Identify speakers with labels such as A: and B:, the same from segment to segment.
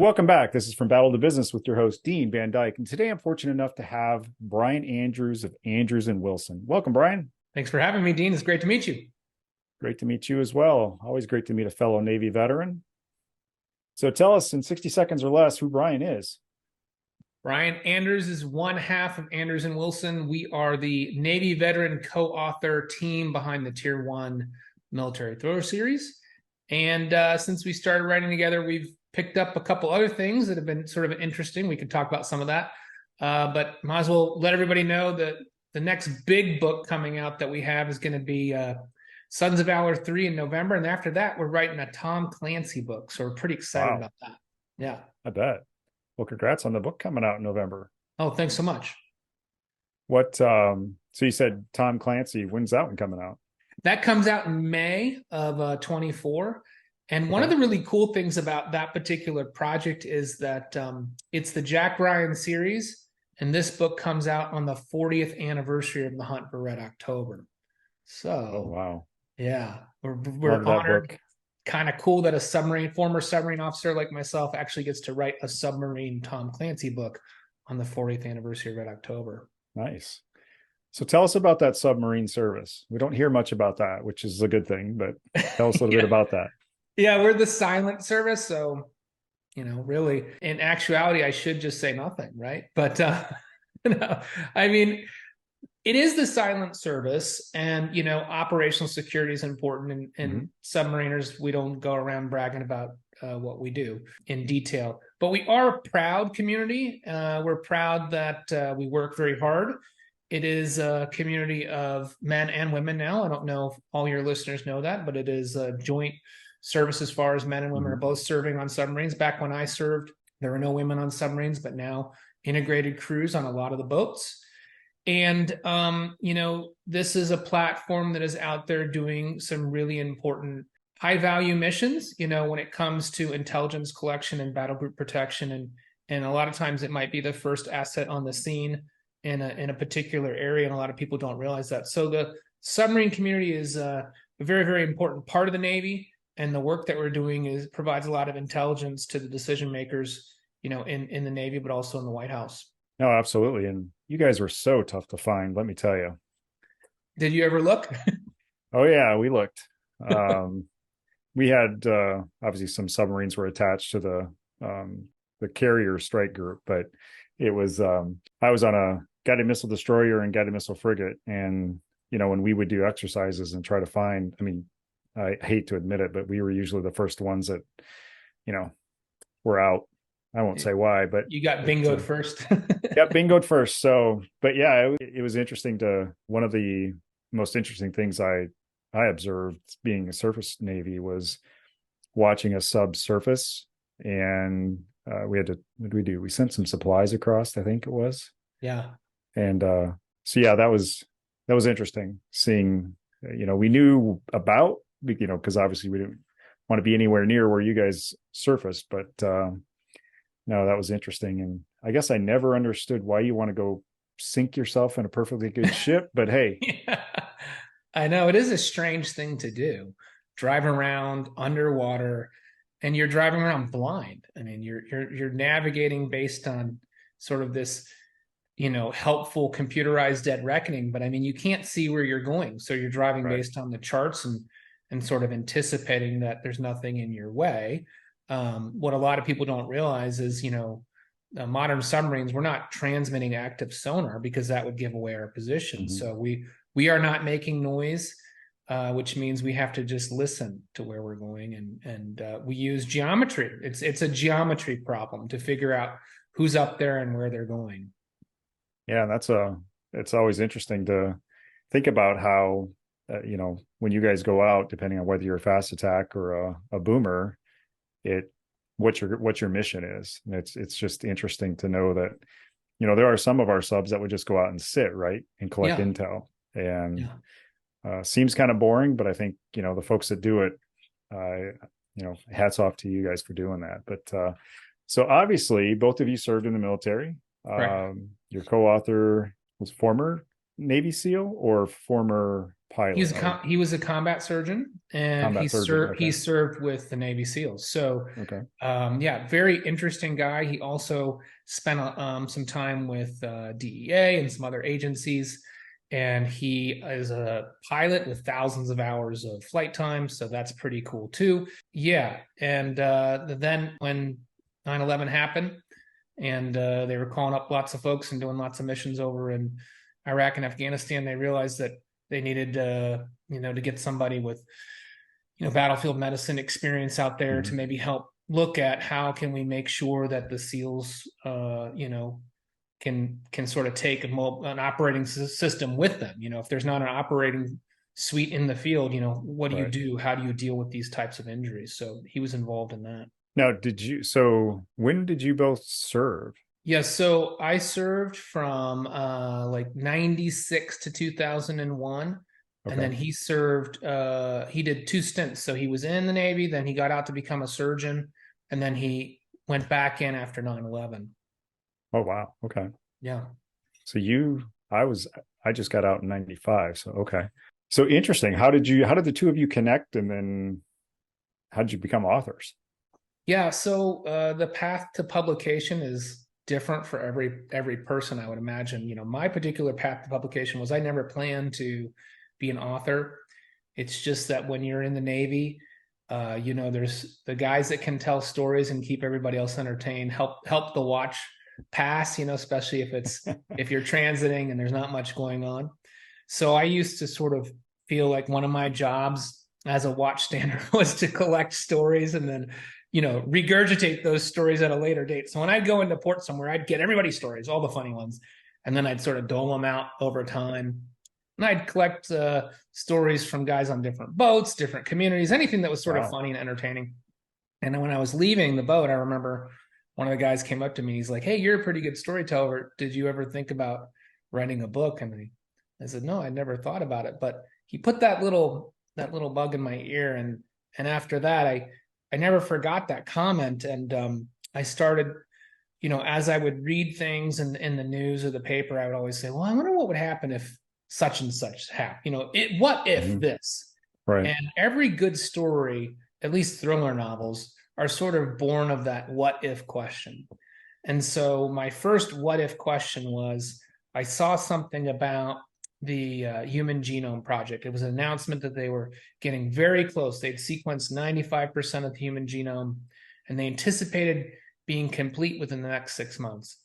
A: welcome back. This is From Battle to Business with your host, Dean Van Dyke. And today I'm fortunate enough to have Brian Andrews of Andrews and Wilson. Welcome, Brian.
B: Thanks for having me, Dean. It's great to meet you.
A: Great to meet you as well. Always great to meet a fellow Navy veteran. So tell us in 60 seconds or less who Brian is.
B: Brian Andrews is one half of Andrews and Wilson. We are the Navy veteran co-author team behind the Tier 1 military thriller series. And since we started writing together, we've picked up a couple other things that have been sort of interesting. We could talk about some of that. But might as well let everybody know that the next big book coming out that we have is going to be Sons of Valor 3 in November. And after that, we're writing a Tom Clancy book. So we're pretty excited about that. Yeah.
A: I bet. Well, congrats on the book coming out in November.
B: Oh, thanks so much.
A: So you said Tom Clancy, when's that one coming out?
B: That comes out in May of 24. And one of the really cool things about that particular project is that it's the Jack Ryan series. And this book comes out on the 40th anniversary of the Hunt for Red October. So,
A: oh, wow.
B: Yeah, we're honored. Kind of cool that a former submarine officer like myself actually gets to write a submarine Tom Clancy book on the 40th anniversary of Red October.
A: Nice. So tell us about that submarine service. We don't hear much about that, which is a good thing, but tell us a little bit about that.
B: Yeah, we're the silent service. So, really, in actuality, I should just say nothing, right? But, no, I mean, it is the silent service, and, operational security is important. And submariners, we don't go around bragging about what we do in detail. But we are a proud community. We're proud that we work very hard. It is a community of men and women now. I don't know if all your listeners know that, but it is a joint service as far as men and women are both serving on submarines. Back when I served, there were no women on submarines, but now integrated crews on a lot of the boats. And, this is a platform that is out there doing some really important high value missions, when it comes to intelligence collection and battle group protection. And a lot of times it might be the first asset on the scene in a particular area. And a lot of people don't realize that. So the submarine community is a very, very important part of the Navy. And the work that we're doing provides a lot of intelligence to the decision makers, in the Navy, but also in the White House.
A: No, absolutely. And you guys were so tough to find, let me tell you.
B: Did you ever look?
A: Oh, yeah, we looked. We had, obviously, some submarines were attached to the carrier strike group, but it was, I was on a guided missile destroyer and guided missile frigate. And, when we would do exercises and try to find, I hate to admit it, but we were usually the first ones that, were out. I won't say why, but
B: you got bingoed first.
A: Yeah, bingoed first. So, but yeah, it was interesting one of the most interesting things I observed being a surface Navy was watching a subsurface. And we had to, what did we do? We sent some supplies across, I think it was.
B: Yeah.
A: And so, yeah, that was interesting seeing, we knew about, because obviously we didn't want to be anywhere near where you guys surfaced, but no, that was interesting. And I guess I never understood why you want to go sink yourself in a perfectly good ship, but hey.
B: Yeah, I know it is a strange thing to do. Drive around underwater, and you're driving around blind. I mean, you're navigating based on sort of this, helpful computerized dead reckoning, but I mean, you can't see where you're going. So you're driving based on the charts and sort of anticipating that there's nothing in your way. What a lot of people don't realize is, modern submarines, we're not transmitting active sonar because that would give away our position. So we are not making noise, which means we have to just listen to where we're going. And we use geometry. It's a geometry problem to figure out who's up there and where they're going.
A: Yeah, it's always interesting to think about how, when you guys go out, depending on whether you're a fast attack or a boomer, what your mission is. And it's just interesting to know that, there are some of our subs that would just go out and sit, right, and collect intel. And seems kind of boring, but I think, the folks that do it, hats off to you guys for doing that. But so obviously both of you served in the military. Your co-author was former Navy SEAL or former pilot.
B: He was a combat surgeon, and
A: Combat surgeon.
B: he
A: Okay.
B: served with the Navy SEALs. So,
A: Okay.
B: yeah, very interesting guy. He also spent some time with DEA and some other agencies, and he is a pilot with thousands of hours of flight time. So that's pretty cool too. Yeah, and then when 9/11 happened, and they were calling up lots of folks and doing lots of missions over in Iraq and Afghanistan, they realized that they needed to get somebody with battlefield medicine experience out there
A: Mm-hmm.
B: to maybe help look at how can we make sure that the SEALs can sort of take an operating system with them. If there's not an operating suite in the field, what do you
A: Right.
B: do? How do you deal with these types of injuries? So he was involved in that.
A: Now, so when did you both serve?
B: Yeah, so I served from like 96 to 2001. And
A: Okay.
B: then he did two stints. So he was in the Navy, then he got out to become a surgeon, and then he went back in after 9/11.
A: Oh, wow. Okay.
B: Yeah.
A: So I just got out in 95. So, okay. So interesting. How did the two of you connect, and then how did you become authors?
B: Yeah, so the path to publication is different for every person, I would imagine. My particular path to publication was I never planned to be an author. It's just that when you're in the Navy, there's the guys that can tell stories and keep everybody else entertained, help the watch pass, especially if you're transiting and there's not much going on. So I used to sort of feel like one of my jobs as a watchstander was to collect stories and then regurgitate those stories at a later date. So when I'd go into port somewhere, I'd get everybody's stories, all the funny ones, and then I'd sort of dole them out over time. And I'd collect stories from guys on different boats, different communities, anything that was sort of
A: Wow.
B: funny and entertaining. And then when I was leaving the boat, I remember one of the guys came up to me. He's like, "Hey, you're a pretty good storyteller. Did you ever think about writing a book?" And I said, "No, I never thought about it." But he put that little bug in my ear, and after that, I never forgot that comment. And I started, as I would read things in the news or the paper, I would always say, "Well, I wonder what would happen if such and such happened. What if
A: Hmm.
B: this?"
A: Right.
B: And every good story, at least thriller novels, are sort of born of that what if question. And so my first what if question was I saw something about the Human Genome Project. It was an announcement that they were getting very close. They'd sequenced 95% of the human genome, and they anticipated being complete within the next 6 months.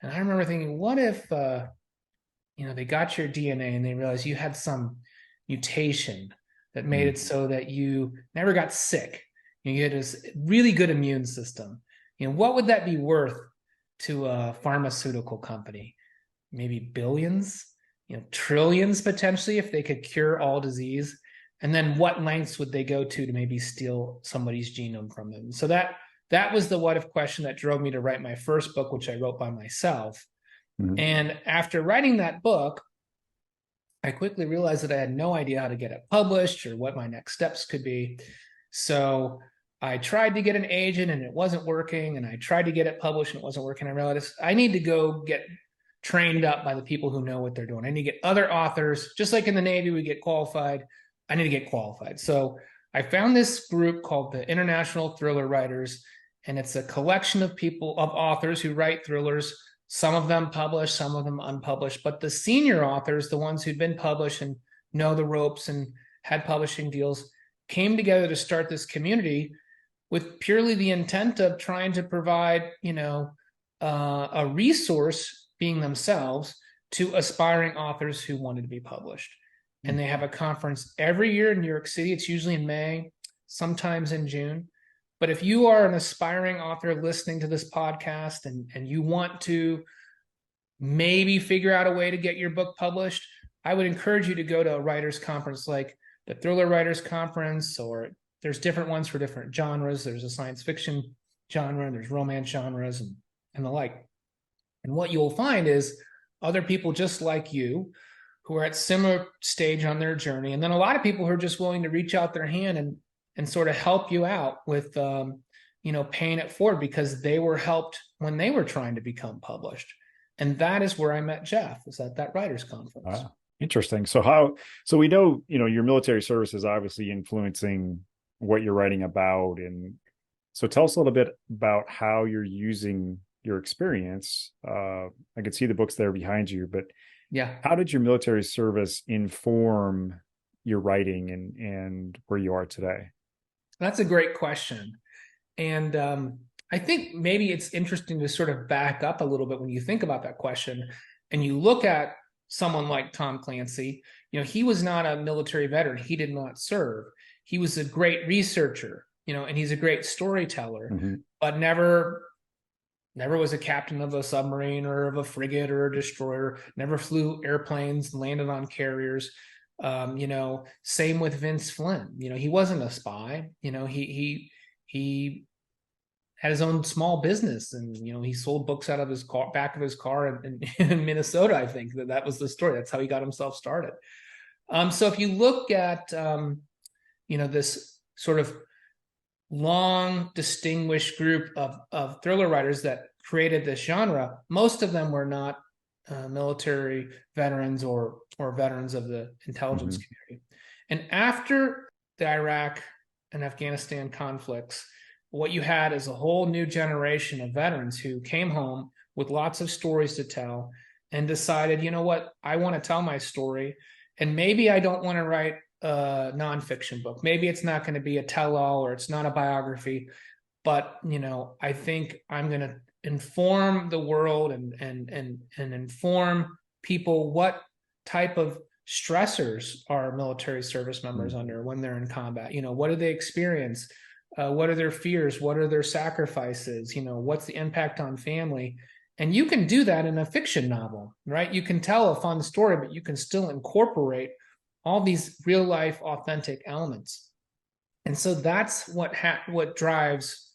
B: And I remember thinking, what if they got your DNA and they realized you had some mutation that made
A: Mm.
B: it so that you never got sick. You had this really good immune system. What would that be worth to a pharmaceutical company? Maybe billions, trillions potentially if they could cure all disease. And then what lengths would they go to maybe steal somebody's genome from them? So that was the what if question that drove me to write my first book, which I wrote by myself.
A: Mhm.
B: And after writing that book, I quickly realized that I had no idea how to get it published or what my next steps could be. So I tried to get an agent and it wasn't working. And I tried to get it published and it wasn't working. I realized I need to go get trained up by the people who know what they're doing. I need to get other authors, just like in the Navy, we get qualified. I need to get qualified. So I found this group called the International Thriller Writers, and it's a collection of authors who write thrillers, some of them published, some of them unpublished. But the senior authors, the ones who'd been published and know the ropes and had publishing deals, came together to start this community with purely the intent of trying to provide, a resource, being themselves, to aspiring authors who wanted to be published. And they have a conference every year in New York City. It's usually in May, sometimes in June. But if you are an aspiring author listening to this podcast and you want to maybe figure out a way to get your book published, I would encourage you to go to a writers conference like the Thriller Writers Conference, or there's different ones for different genres. There's a science fiction genre, there's romance genres, and the like. And what you'll find is other people just like you who are at similar stage on their journey, and then a lot of people who are just willing to reach out their hand and sort of help you out with paying it forward because they were helped when they were trying to become published. And that is where I met Jeff, was at that writers conference.
A: Ah. Interesting. So we know, your military service is obviously influencing what you're writing about. And so tell us a little bit about how you're using your experience. I could see the books there behind you, but
B: Yeah.
A: how did your military service inform your writing and where you are today?
B: That's a great question. And I think maybe it's interesting to sort of back up a little bit when you think about that question and you look at someone like Tom Clancy. He was not a military veteran. He did not serve. He was a great researcher, and he's a great storyteller,
A: Mm-hmm.
B: but never was a captain of a submarine or of a frigate or a destroyer, never flew airplanes, landed on carriers. Same with Vince Flynn. He wasn't a spy. He had his own small business, and he sold books out of his car, back of his car in Minnesota. I think that was the story. That's how he got himself started. So if you look at this sort of long distinguished group of thriller writers that created this genre, most of them were not military veterans or veterans of the intelligence
A: Mm-hmm.
B: community. And after the Iraq and Afghanistan conflicts, what you had is a whole new generation of veterans who came home with lots of stories to tell and decided, you know what, I want to tell my story. And maybe I don't want to write a nonfiction book. Maybe it's not going to be a tell-all or it's not a biography, but I think I'm going to inform the world and inform people what type of stressors are military service members
A: Mm-hmm.
B: under when they're in combat. What do they experience? What are their fears? What are their sacrifices? What's the impact on family? And you can do that in a fiction novel, right? You can tell a fun story, but you can still incorporate all these real life authentic elements. And so that's what drives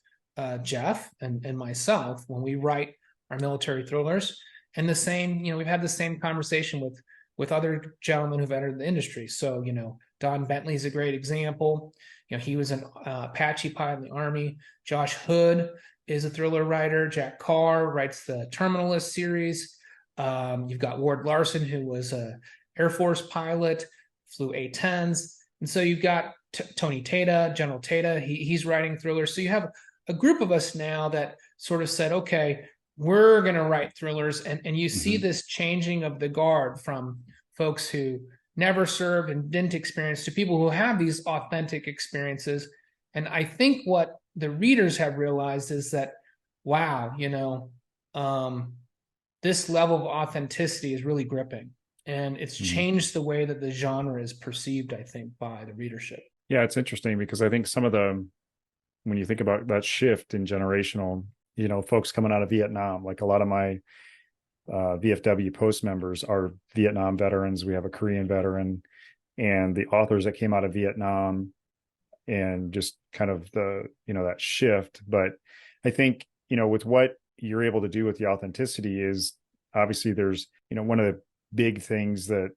B: Jeff and myself when we write our military thrillers. And the same, we've had the same conversation with other gentlemen who've entered the industry. So, Don Bentley is a great example. He was an Apache pilot in the Army. Josh Hood is a thriller writer. Jack Carr writes the Terminalist series. You've got Ward Larson, who was a Air Force pilot, flew A-10s. And so you've got Tony Tata, General Tata. He's writing thrillers. So you have a group of us now that sort of said, okay, we're going to write thrillers. And you see
A: Mm-hmm.
B: this changing of the guard from folks who never served and didn't experience to people who have these authentic experiences. And I think what the readers have realized is that, wow, this level of authenticity is really gripping. And it's
A: Mm-hmm.
B: changed the way that the genre is perceived, I think, by the readership.
A: Yeah, it's interesting because I think some of the when you think about that shift in generational, folks coming out of Vietnam, like a lot of my VFW post members are Vietnam veterans. We have a Korean veteran, and the authors that came out of Vietnam, and just kind of that shift. But I think, with what you're able to do with the authenticity is obviously there's, one of the big things that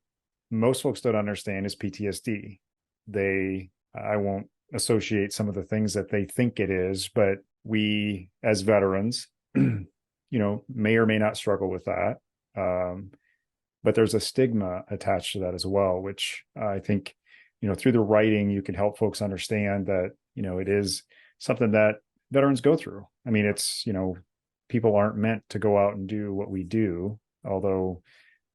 A: most folks don't understand is PTSD. I won't associate some of the things that they think it is, but we as veterans, may or may not struggle with that. But there's a stigma attached to that as well, which I think, through the writing, you can help folks understand that, it is something that veterans go through. I mean, it's, people aren't meant to go out and do what we do, although,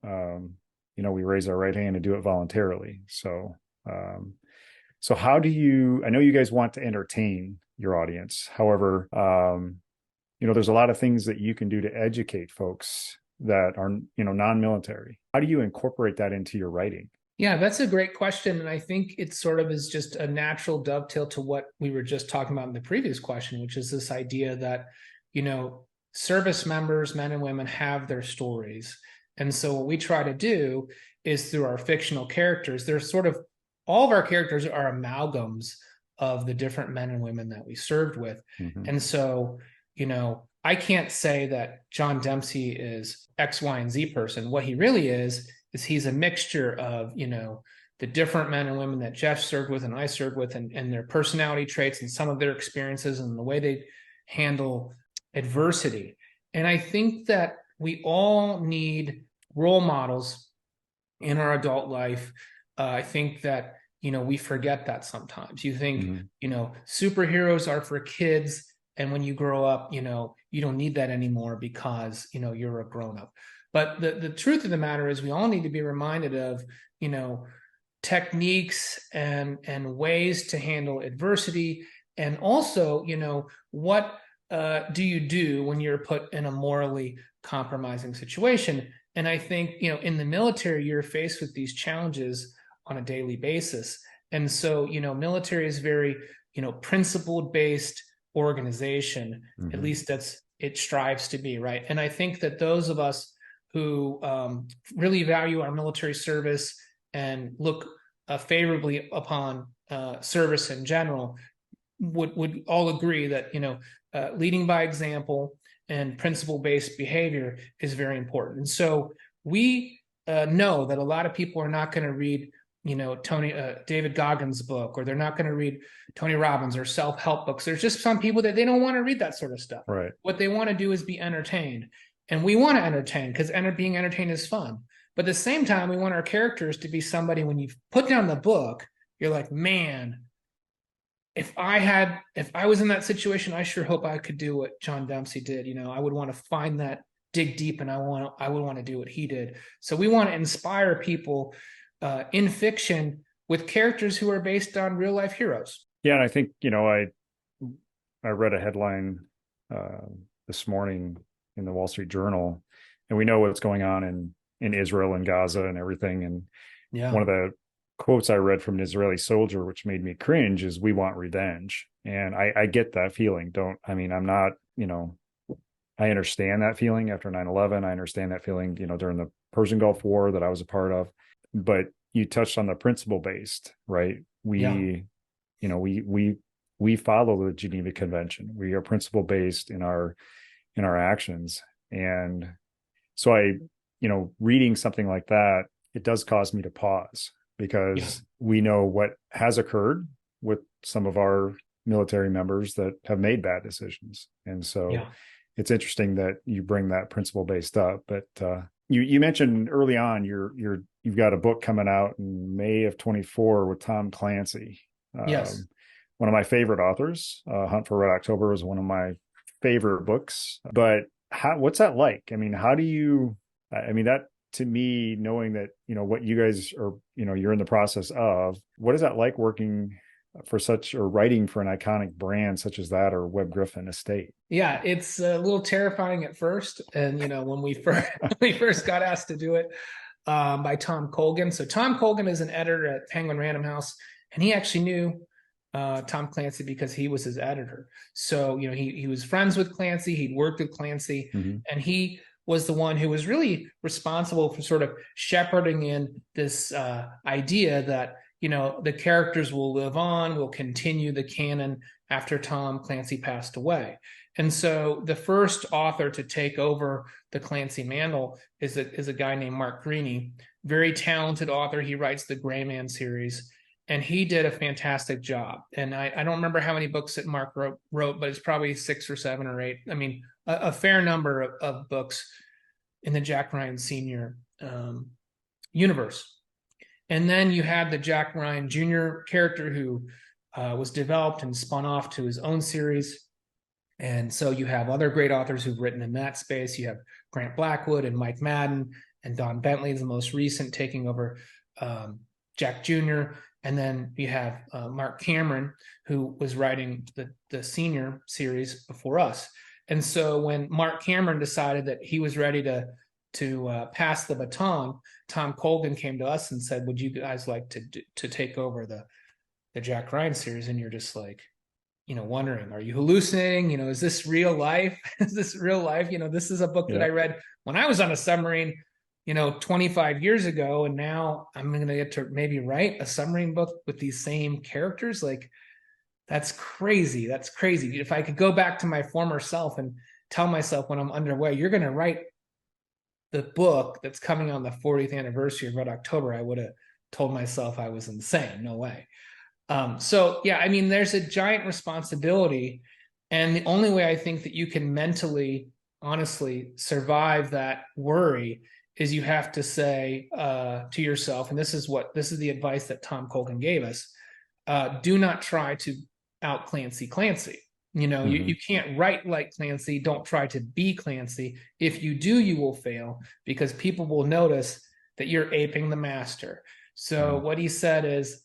A: we raise our right hand and do it voluntarily. So how do I know you guys want to entertain your audience. However, there's a lot of things that you can do to educate folks that are, non-military. How do you incorporate that into your writing?
B: Yeah, that's a great question. And I think it sort of is just a natural dovetail to what we were just talking about in the previous question, which is this idea that, service members, men and women, have their stories. And so what we try to do is through our fictional characters, they're sort of all of our characters are amalgams of the different men and women that we served with.
A: Mm-hmm.
B: And so, I can't say that John Dempsey is X, Y, and Z person. What he really is he's a mixture of, the different men and women that Jeff served with and I served with, and their personality traits and some of their experiences and the way they handle adversity. And I think that we all need role models in our adult life. I think that, we forget that sometimes. You think,
A: Mhm.
B: superheroes are for kids. And when you grow up, you don't need that anymore because, you're a grown up. But the truth of the matter is we all need to be reminded of, techniques and ways to handle adversity. And also, what do you do when you're put in a morally compromising situation? And I think, in the military, you're faced with these challenges on a daily basis. And so, military is very, principled based organization. At
A: Mhm.
B: least it strives to be, right? And I think that those of us who really value our military service and look favorably upon service in general would all agree that leading by example and principle based behavior is very important. And so we know that a lot of people are not going to read Tony David Goggins' book, or they're not going to read Tony Robbins or self help books. There's just some people that they don't want to read that sort of stuff.
A: Right.
B: What they want to do is be entertained, and we want to entertain because being entertained is fun. But at the same time, we want our characters to be somebody, when you put down the book, you're like, man, if I was in that situation, I sure hope I could do what John Dempsey did. I would want to find that, dig deep, and I would want to do what he did. So we want to inspire people in fiction with characters who are based on real life heroes.
A: Yeah, and I think, I read a headline uh, this morning in the Wall Street Journal, and we know what's going on in Israel and Gaza and everything. And
B: Yeah.
A: one of the quotes I read from an Israeli soldier, which made me cringe, is "We want revenge." And I get that feeling. I'm not, I understand that feeling after 9/11. I understand that feeling, during the Persian Gulf War that I was a part of. But you touched on the principle based, right?
B: Yeah.
A: We follow the Geneva Convention. We are principle based in our actions. And so reading something like that, it does cause me to pause,
B: Yeah.
A: because we know what has occurred with some of our military members that have made bad decisions. And so
B: Yeah.
A: it's interesting that you bring that principle based up. But you mentioned early on you've got a book coming out in May of 24 with Tom Clancy,
B: Yes.
A: one of my favorite authors. Hunt for Red October was one of my favorite books. But what's that like? I mean, how do you? I mean, that to me, knowing that what you guys are, you're in the process of, what is that like working for such, or writing for an iconic brand such as that, or Webb Griffin Estate?
B: Yeah, it's a little terrifying at first. And when we first we first got asked to do it by Tom Colgan. So Tom Colgan is an editor at Penguin Random House, and he actually knew Tom Clancy because he was his editor. So he was friends with Clancy. He'd worked with Clancy,
A: Mm-hmm.
B: and he was the one who was really responsible for sort of shepherding in this idea that the characters will live on, will continue the canon after Tom Clancy passed away. And so the first author to take over the Clancy mantle is a guy named Mark Greaney, very talented author. He writes the Gray Man series, and he did a fantastic job. And I don't remember how many books that Mark wrote, but it's probably 6 or 7 or 8. I mean, a fair number of books in the Jack Ryan Sr. Universe. And then you had the Jack Ryan Jr. character who was developed and spun off to his own series. And so you have other great authors who've written in that space. You have Grant Blackwood and Mike Madden, and Don Bentley is the most recent, taking over Jack Jr. And then you have Mark Cameron, who was writing the senior series before us. And so when Mark Cameron decided that he was ready to pass the baton, Tom Colgan came to us and said, "Would you guys like to take over the Jack Ryan series?" And you're just like, wondering, are you hallucinating? Is this real life? Is this real life? This is a book that
A: Yeah.
B: I read when I was on a submarine, 25 years ago. And now I'm going to get to maybe write a submarine book with these same characters. Like, that's crazy. That's crazy. If I could go back to my former self and tell myself when I'm underway, you're going to write the book that's coming on the 40th anniversary of Red October, I would have told myself I was insane. No way. So yeah, I mean, there's a giant responsibility, and the only way I think that you can mentally, honestly survive that worry is you have to say to yourself, and this is the advice that Tom Colgan gave us: do not try to out Clancy Clancy. You
A: Hmm.
B: can't write like Clancy. Don't try to be Clancy. If you do, you will fail because people will notice that you're aping the master. So
A: Yeah.
B: what he said is,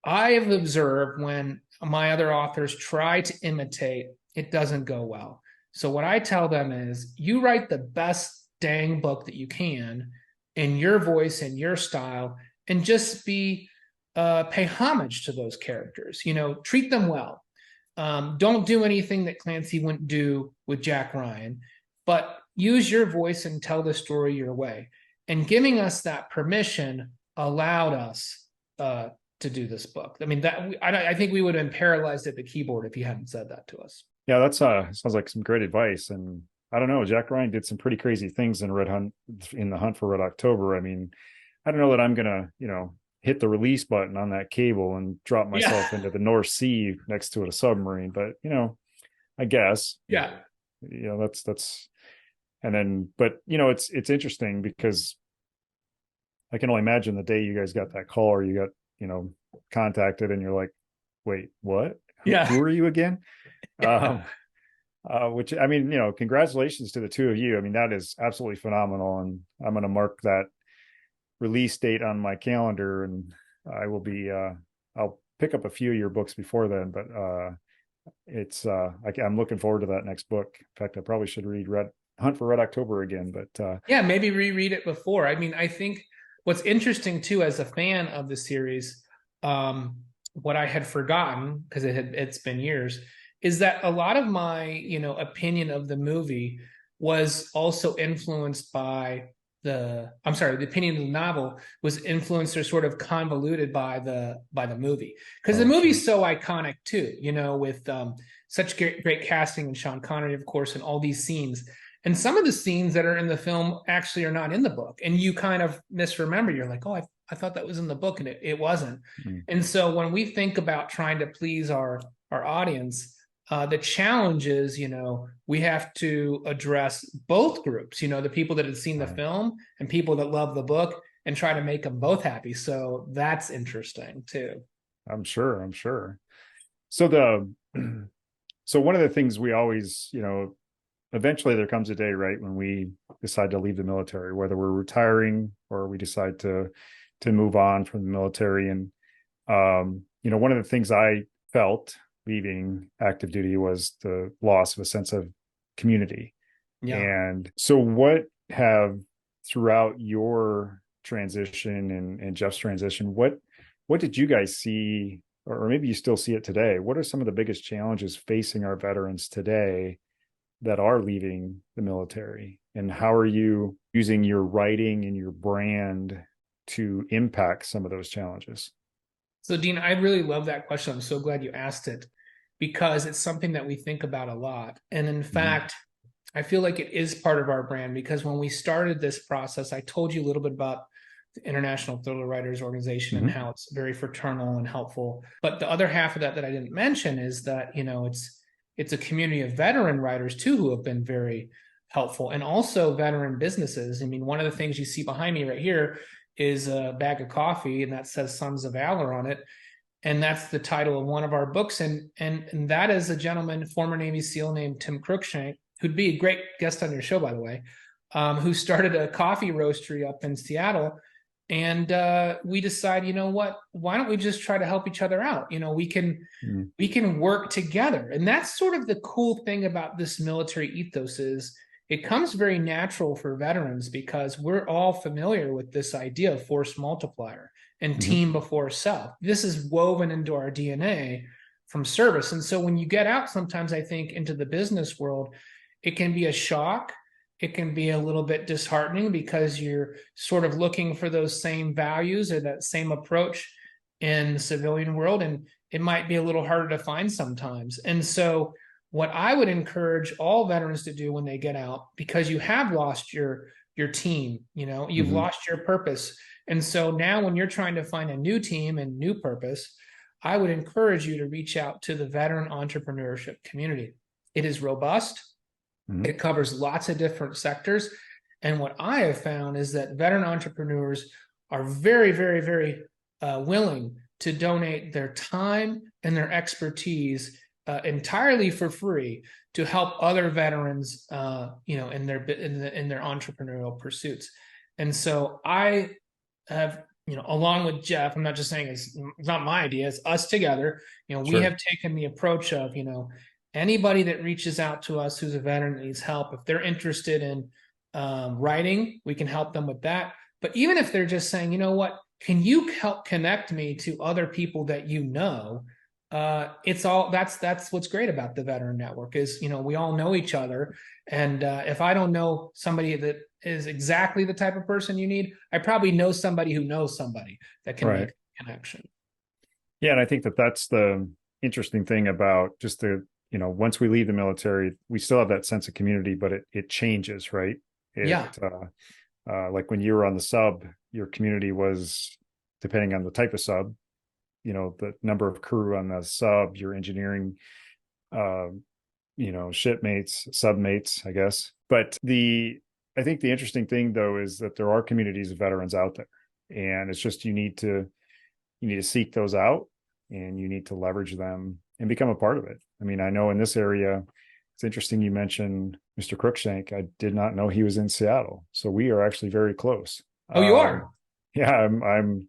B: I have observed when my other authors try to imitate, it doesn't go well. So what I tell them is, you write the best dang book that you can in your voice and your style, and just pay homage to those characters. Treat them well. Don't do anything that Clancy wouldn't do with Jack Ryan, but use your voice and tell the story your way. And giving us that permission allowed us to do this book. I mean, I think we would have been paralyzed at the keyboard if he hadn't said that to us.
A: Yeah, that's sounds like some great advice. And I don't know, Jack Ryan did some pretty crazy things in the Hunt for Red October. I mean, I don't know that I'm gonna, hit the release button on that cable and drop
B: Yeah.
A: myself into the North Sea next to a submarine, but I guess,
B: Yeah.
A: that's and then but it's interesting because I can only imagine the day you guys got that call or you got, contacted and you're like, wait, what? Who
B: Yeah.
A: are you again? Um, which I mean, congratulations to the two of you. I mean, that is absolutely phenomenal, and I'm going to mark that release date on my calendar, and I will be. I'll pick up a few of your books before then, but I'm looking forward to that next book. In fact, I probably should read Red Hunt for Red October again, but
B: Yeah, maybe reread it before. I mean, I think what's interesting too, as a fan of the series, what I had forgotten because it's been years, is that a lot of my opinion of the movie was also influenced by the opinion of the novel was influenced or sort of convoluted by the movie, because the
A: oh, sure.
B: movie's so iconic too, with such great casting and Sean Connery, of course, and all these scenes. And some of the scenes that are in the film actually are not in the book. And you kind of misremember. You're like, oh, I thought that was in the book, and it wasn't.
A: Mm.
B: And so when we think about trying to please our audience, the challenge is, we have to address both groups, the people that had seen the
A: Right.
B: film and people that love the book, and try to make them both happy. So that's interesting too.
A: I'm sure. I'm sure. So the so one of the things we always, eventually there comes a day, right, when we decide to leave the military, whether we're retiring or we decide to move on from the military. And one of the things I felt leaving active duty was the loss of a sense of community.
B: Yeah.
A: And so what have throughout your transition and Jeff's transition, what did you guys see, or maybe you still see it today? What are some of the biggest challenges facing our veterans today that are leaving the military? And how are you using your writing and your brand to impact some of those challenges?
B: So, Dean, I really love that question. I'm so glad you asked it because it's something that we think about a lot. And in
A: Mm-hmm.
B: fact, I feel like it is part of our brand because when we started this process, I told you a little bit about the International Thriller Writers Organization and
A: Mm-hmm.
B: how it's very fraternal and helpful. But the other half of that I didn't mention is that, it's a community of veteran writers too who have been very helpful, and also veteran businesses. I mean, one of the things you see behind me right here is a bag of coffee, and that says Sons of Valor on it. And that's the title of one of our books. And that is a gentleman, former Navy SEAL named Tim Cruikshank, who'd be a great guest on your show, by the way, who started a coffee roastery up in Seattle. And we decided, you know what? Why don't we just try to help each other out?
A: Mm-hmm.
B: We can work together. And that's sort of the cool thing about this military ethos is it comes very natural for veterans because we're all familiar with this idea of force multiplier and
A: Mm-hmm.
B: team before self. This is woven into our DNA from service. And so when you get out, sometimes I think into the business world, it can be a shock. It can be a little bit disheartening because you're sort of looking for those same values or that same approach in the civilian world. And it might be a little harder to find sometimes. And so what I would encourage all veterans to do when they get out, because you have lost your team, you've
A: Mm-hmm.
B: lost your purpose. And so now when you're trying to find a new team and new purpose, I would encourage you to reach out to the veteran entrepreneurship community. It is robust.
A: Mm-hmm.
B: It covers lots of different sectors. And what I have found is that veteran entrepreneurs are very, very, very willing to donate their time and their expertise entirely for free to help other veterans, in their entrepreneurial pursuits. And so I have, along with Jeff, I'm not just saying it's not my idea, it's us together. We
A: Sure.
B: have taken the approach of, anybody that reaches out to us who's a veteran that needs help, if they're interested in writing, we can help them with that. But even if they're just saying, what, can you help connect me to other people that it's all that's what's great about the veteran network is, we all know each other. And if I don't know somebody that is exactly the type of person you need, I probably know somebody who knows somebody that can make
A: Right.
B: a connection.
A: Yeah, and I think that that's the interesting thing about just once we leave the military, we still have that sense of community, but it changes, right? It
B: Yeah.
A: like when you were on the sub, your community was depending on the type of sub, the number of crew on the sub, your engineering, uh, shipmates, submates, I guess. But I think the interesting thing though is that there are communities of veterans out there, and it's just you need to seek those out, and you need to leverage them and become a part of it. I mean, I know in this area, it's interesting you mentioned Mr. Crookshank. I did not know he was in Seattle, so we are actually very close.
B: Oh, you
A: Um,
B: are.
A: yeah, I'm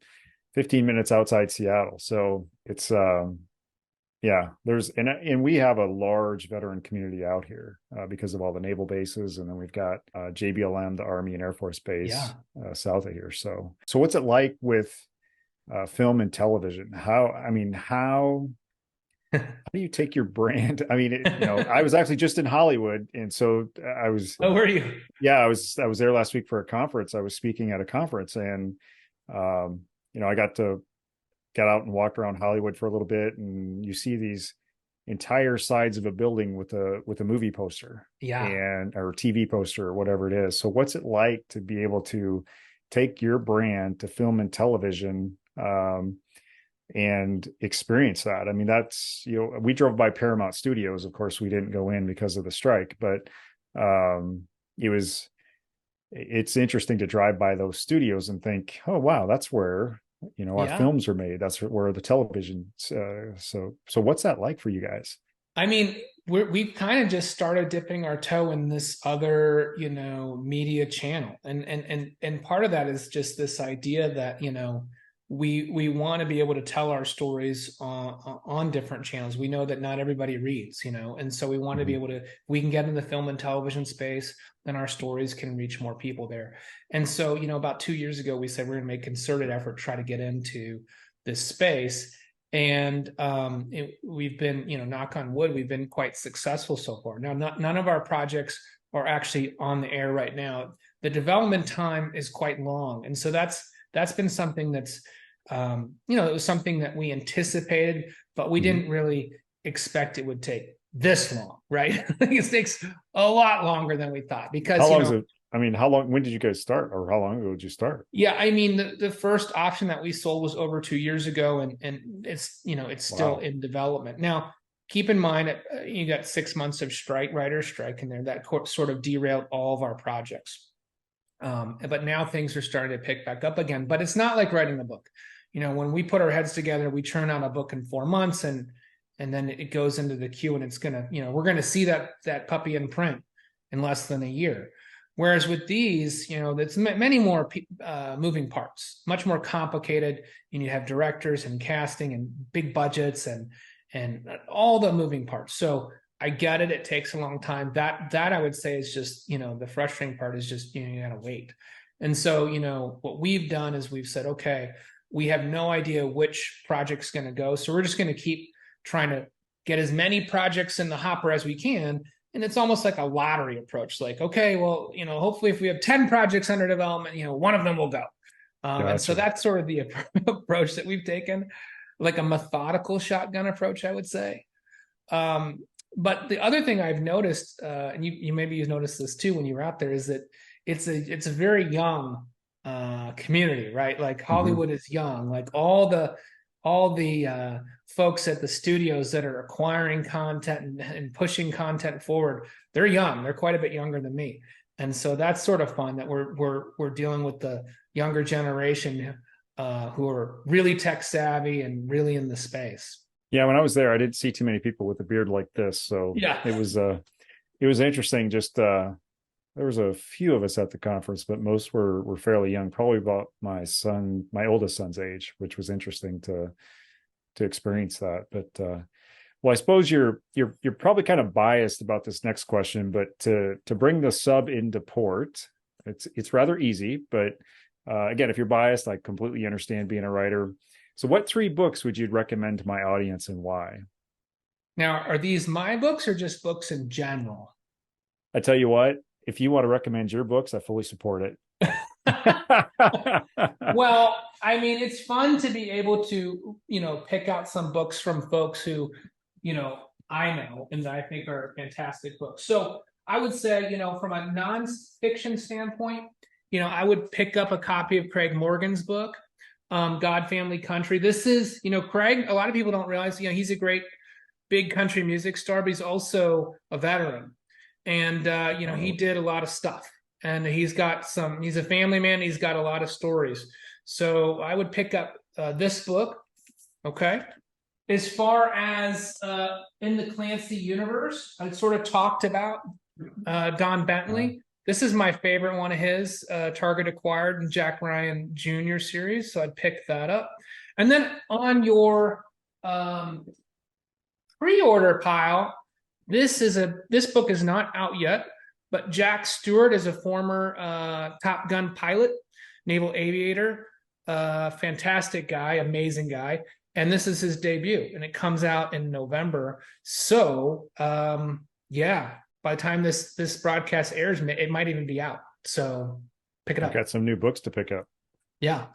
A: 15 minutes outside Seattle, so it's yeah. And we have a large veteran community out here because of all the naval bases, and then we've got JBLM, the Army and Air Force Base
B: Yeah.
A: south of here. So what's it like with film and television? How do you take your brand? I mean, I was actually just in Hollywood, and so I was,
B: Oh, were you?
A: yeah, I was there last week for a conference. I was speaking at a conference, and I got to get out and walk around Hollywood for a little bit, and you see these entire sides of a building with a movie poster
B: Yeah.
A: and or TV poster or whatever it is. So what's it like to be able to take your brand to film and television and experience that? I mean, we drove by Paramount Studios. Of course, we didn't go in because of the strike, but um, it was it's interesting to drive by those studios and think, oh wow, that's where our
B: Yeah.
A: films are made. That's where the television. So what's that like for you guys?
B: I mean, we've kind of just started dipping our toe in this other, media channel, and part of that is just this idea that we want to be able to tell our stories on different channels. We know that not everybody reads, and so we want to be
A: Mhm.
B: able to. We can get in the film and television space, then our stories can reach more people there. And so, about 2 years ago, we said we're going to make concerted effort to try to get into this space. And we've been, knock on wood, we've been quite successful so far. Now, none of our projects are actually on the air right now. The development time is quite long, and so that's been something that's, it was something that we anticipated, but we
A: Mhm.
B: didn't really expect it would take this long, right? It takes a lot longer than we thought
A: How
B: because,
A: long is it? I mean, how long? When did you guys start, or how long ago did you start?
B: yeah, I mean, the first option that we sold was over 2 years ago, and it's still
A: Wow.
B: in development. Now, keep in mind, you got 6 months of writer strike in there that sort of derailed all of our projects. But now things are starting to pick back up again. But it's not like writing a book. When we put our heads together, we churn out a book in 4 months, and then it goes into the queue, and it's gonna, we're gonna see that puppy in print in less than a year. Whereas with these, that's many more moving parts, much more complicated. You need to have directors and casting and big budgets and all the moving parts. So I get it; it takes a long time. That I would say is just, the frustrating part is just, you gotta wait. And so, what we've done is we've said, okay, we have no idea which project's going to go, so we're just going to keep trying to get as many projects in the hopper as we can. And it's almost like a lottery approach. Like, okay, well, hopefully if we have 10 projects under development, one of them will go. And so
A: Gotcha.
B: that's sort of the approach that we've taken, like a methodical shotgun approach, I would say. Um, but the other thing I've noticed, and you maybe you've noticed this too when you were out there, is that it's a very young community, right? Like
A: Mhm.
B: Hollywood is young. Like all the folks at the studios that are acquiring content and pushing content forward, they're young. They're quite a bit younger than me. And so that's sort of fun that we're dealing with the younger generation who are really tech savvy and really in the space.
A: Yeah, when I was there, I didn't see too many people with a beard like this, so
B: Yeah.
A: it was interesting. Just there was a few of us at the conference, but most were fairly young, probably about my oldest son's age, which was interesting to experience that. But well, I suppose you're probably kind of biased about this next question, but to bring the sub into port, it's rather easy. But again, if you're biased, I completely understand being a writer. So, what three books would you recommend to my audience and why?
B: Now, are these my books or just books in general?
A: I tell you what, if you want to recommend your books, I fully support it.
B: Well, I mean, it's fun to be able to, pick out some books from folks who, I know and that I think are fantastic books. So I would say, from a nonfiction standpoint, I would pick up a copy of Craig Morgan's book, God, Family, Country. This is, Craig, a lot of people don't realize, he's a great big country music star, but he's also a veteran. And, he did a lot of stuff. And he's a family man. He's got a lot of stories. So I would pick up this book. Okay. As far as in the Clancy universe, I sort of talked about Don Bentley. This is my favorite one of his, Target Acquired and Jack Ryan Jr. series. So I'd pick that up. And then on your pre-order pile, this book is not out yet, but Jack Stewart is a former Top Gun pilot, naval aviator, fantastic guy, amazing guy. And this is his debut, and it comes out in November. So, yeah, by the time this broadcast airs, it might even be out. So pick it up.
A: Got some new books to pick up.
B: Yeah.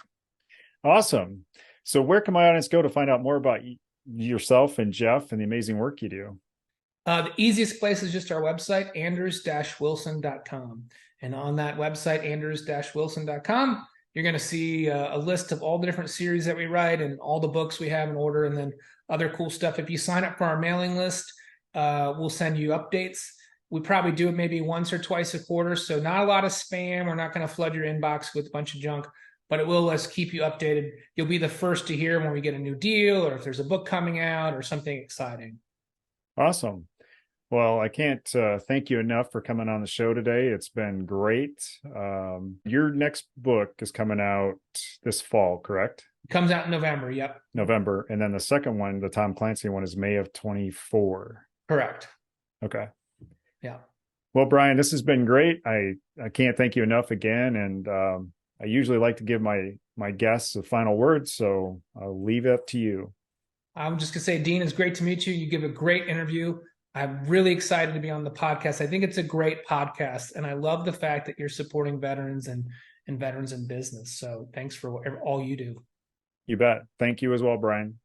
A: Awesome. So where can my audience go to find out more about yourself and Jeff and the amazing work you do?
B: The easiest place is just our website, anders-wilson.com. And on that website, anders-wilson.com, you're going to see a list of all the different series that we write and all the books we have in order, and then other cool stuff. If you sign up for our mailing list, we'll send you updates. We probably do it maybe once or twice a quarter, so not a lot of spam. We're not going to flood your inbox with a bunch of junk, but it will let us keep you updated. You'll be the first to hear when we get a new deal or if there's a book coming out or something exciting.
A: Awesome. Well, I can't thank you enough for coming on the show today. It's been great. Your next book is coming out this fall, correct?
B: It comes out in November. Yep.
A: November. And then the second one, the Tom Clancy one, is May of 24.
B: Correct.
A: Okay.
B: Yeah.
A: Well, Brian, this has been great. I can't thank you enough again. And I usually like to give my guests a final word, so I'll leave it up to you.
B: I'm just going to say, Dean, it's great to meet you. You give a great interview. I'm really excited to be on the podcast. I think it's a great podcast, and I love the fact that you're supporting veterans and veterans in business. So thanks for all you do.
A: You bet. Thank you as well, Brian.